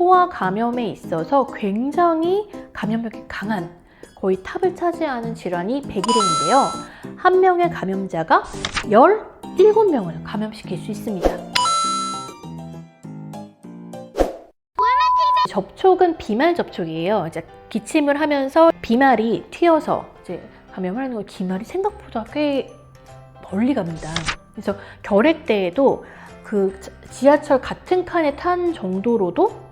소아 감염에 있어서 굉장히 감염력이 강한, 거의 탑을 차지하는 질환이 백일행인데요. 한 명의 감염자가 17명을 감염시킬 수 있습니다. 접촉은 비말 접촉이에요. 이제 기침을 하면서 비말이 튀어서 이제 감염을 하는 거, 비말이 생각보다 꽤 멀리 갑니다. 그래서 결핵 때에도 그 지하철 같은 칸에 탄 정도로도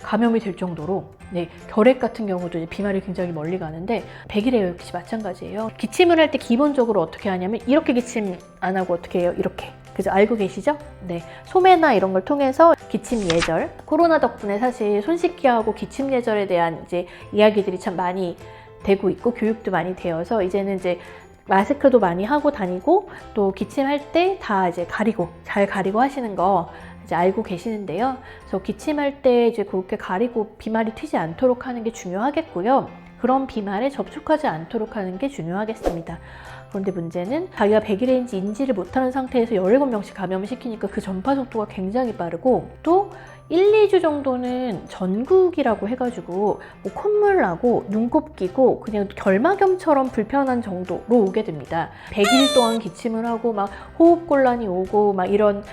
감염이 될 정도로, 네, 결핵 같은 경우도 이제 비말이 굉장히 멀리 가는데 백일의 역시 마찬가지예요. 기침을 할 때 기본적으로 어떻게 하냐면 이렇게 기침 안 하고 어떻게 해요? 이렇게. 그죠? 알고 계시죠? 네. 소매나 이런 걸 통해서 기침 예절. 코로나 덕분에 사실 손 씻기하고 기침 예절에 대한 이제 이야기들이 참 많이 되고 있고 교육도 많이 되어서 이제는 이제 마스크도 많이 하고 다니고 또 기침할 때 다 이제 잘 가리고 하시는 거 이제 알고 계시는데요. 그래서 기침할 때 이제 그렇게 가리고 비말이 튀지 않도록 하는 게 중요하겠고요. 그런 비말에 접촉하지 않도록 하는 게 중요하겠습니다. 그런데 문제는 자기가 백일인지 인지를 못하는 상태에서 17명씩 감염을 시키니까 그 전파 속도가 굉장히 빠르고, 또 1, 2주 정도는 전국이라고 해가지고 뭐 콧물 나고 눈곱 끼고 그냥 결막염처럼 불편한 정도로 오게 됩니다. 100일 동안 기침을 하고 막 호흡곤란이 오고 막 이런,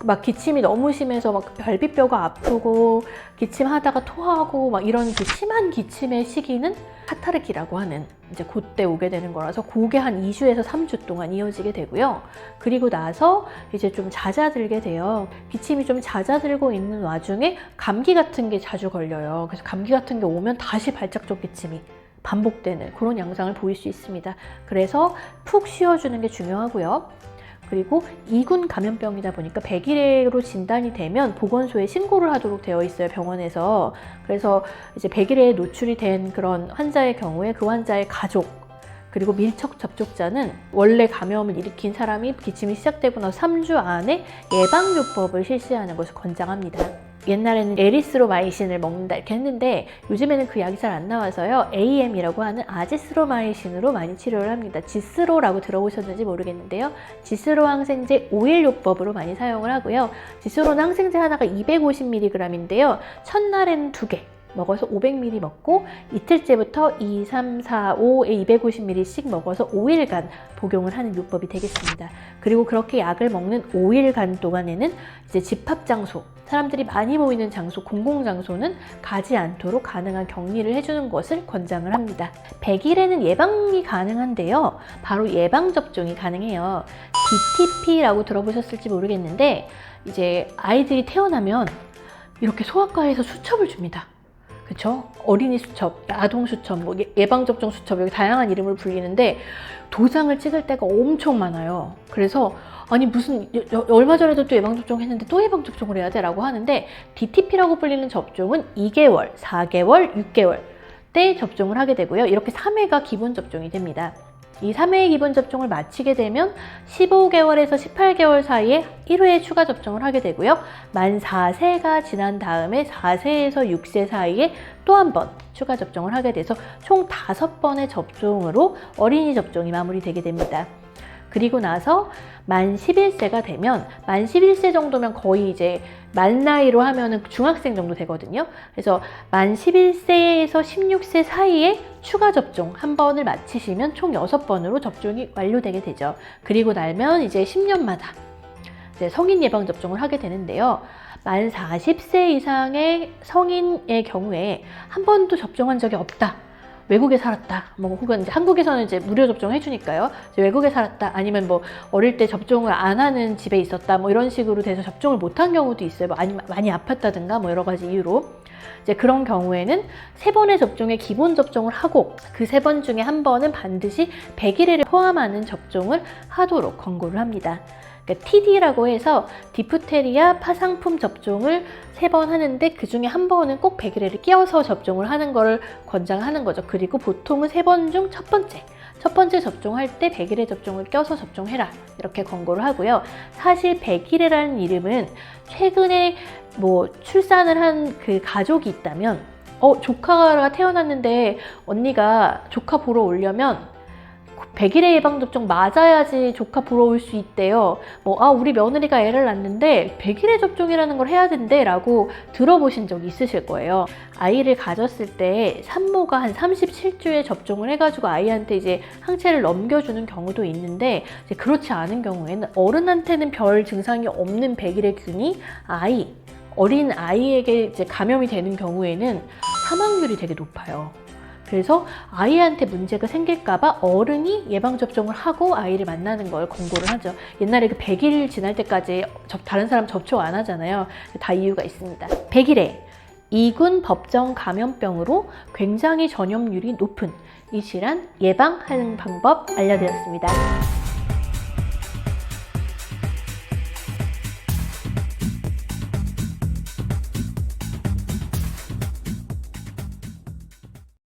막 기침이 너무 심해서 막 갈비뼈가 아프고 기침하다가 토하고 막 이런 그 심한 기침의 시기는 카타르기라고 하는 이제 그때 오게 되는 거라서 그게 한 2주에서 3주 동안 이어지게 되고요. 그리고 나서 이제 좀 잦아들게 돼요. 기침이 좀 잦아들고 있는 와중에 감기 같은 게 자주 걸려요. 그래서 감기 같은 게 오면 다시 발작적 기침이 반복되는 그런 양상을 보일 수 있습니다. 그래서 푹 쉬어주는 게 중요하고요. 그리고 2군 감염병이다 보니까 백일해로 진단이 되면 보건소에 신고를 하도록 되어 있어요, 병원에서. 그래서 이제 백일해에 노출이 된 그런 환자의 경우에 그 환자의 가족 그리고 밀접 접촉자는 원래 감염을 일으킨 사람이 기침이 시작되고 나서 3주 안에 예방요법을 실시하는 것을 권장합니다. 옛날에는 에리스로마이신을 먹는다 이렇게 했는데 요즘에는 그 약이 잘 안 나와서요, AM이라고 하는 아지스로마이신으로 많이 치료를 합니다. 지스로라고 들어보셨는지 모르겠는데요, 지스로 항생제 5일요법으로 많이 사용을 하고요. 지스로는 항생제 하나가 250mg인데요 첫날에는 2개 먹어서 500ml 먹고 이틀째부터 2, 3, 4, 5에 250ml씩 먹어서 5일간 복용을 하는 요법이 되겠습니다. 그리고 그렇게 약을 먹는 5일간 동안에는 이제 집합장소, 사람들이 많이 모이는 장소, 공공장소는 가지 않도록 가능한 격리를 해주는 것을 권장을 합니다. 백일에는 예방이 가능한데요, 바로 예방접종이 가능해요. DTP라고 들어보셨을지 모르겠는데 이제 아이들이 태어나면 이렇게 소아과에서 수첩을 줍니다. 그쵸? 어린이 수첩, 아동 수첩, 뭐 예방접종 수첩, 여기 다양한 이름으로 불리는데 도장을 찍을 때가 엄청 많아요. 그래서 아니 무슨 얼마 전에도 또 예방접종 했는데 또 예방접종을 해야 돼? 라고 하는데 DTP라고 불리는 접종은 2개월, 4개월, 6개월 때 접종을 하게 되고요. 이렇게 3회가 기본 접종이 됩니다. 이 3회의 기본 접종을 마치게 되면 15개월에서 18개월 사이에 1회 추가 접종을 하게 되고요. 만 4세가 지난 다음에 4세에서 6세 사이에 또 한 번 추가 접종을 하게 돼서 총 5번의 접종으로 어린이 접종이 마무리되게 됩니다. 그리고 나서 만 11세가 되면, 만 11세 정도면 거의 이제 만 나이로 하면은 중학생 정도 되거든요. 그래서 만 11세에서 16세 사이에 추가 접종 한 번을 마치시면 총 6번으로 접종이 완료되게 되죠. 그리고 나면 이제 10년마다 이제 성인 예방 접종을 하게 되는데요. 만 40세 이상의 성인의 경우에 한 번도 접종한 적이 없다, 외국에 살았다, 뭐 혹은 이제 한국에서는 이제 무료 접종을 해주니까요, 이제 외국에 살았다, 아니면 뭐 어릴 때 접종을 안 하는 집에 있었다, 뭐 이런 식으로 돼서 접종을 못한 경우도 있어요. 뭐 아니면 많이 아팠다든가 뭐 여러 가지 이유로. 이제 그런 경우에는 3번의 접종에 기본 접종을 하고 그 3번 중에 한 번은 반드시 백일해를 포함하는 접종을 하도록 권고를 합니다. 그러니까 TD라고 해서 디프테리아 파상품 접종을 3번 하는데 그 중에 한 번은 꼭 백일해를 끼워서 접종을 하는 걸 권장하는 거죠. 그리고 보통은 3번 중 첫 번째 접종할 때 백일해 접종을 껴서 접종해라, 이렇게 권고를 하고요. 사실 백일해라는 이름은 최근에 뭐 출산을 한 그 가족이 있다면 조카가 태어났는데 언니가 조카 보러 오려면 100일의 예방접종 맞아야지 조카 보러 올 수 있대요. 우리 며느리가 애를 낳는데 100일의 접종이라는 걸 해야 된대 라고 들어보신 적이 있으실 거예요. 아이를 가졌을 때 산모가 한 37주에 접종을 해가지고 아이한테 이제 항체를 넘겨주는 경우도 있는데, 이제 그렇지 않은 경우에는 어른한테는 별 증상이 없는 100일의 균이 어린 아이에게 이제 감염이 되는 경우에는 사망률이 되게 높아요. 그래서 아이한테 문제가 생길까봐 어른이 예방접종을 하고 아이를 만나는 걸 권고를 하죠. 옛날에 그 100일 지날 때까지 다른 사람 접촉 안 하잖아요. 다 이유가 있습니다. 100일에 이군 법정 감염병으로 굉장히 전염률이 높은 이 질환 예방하는 방법 알려드렸습니다.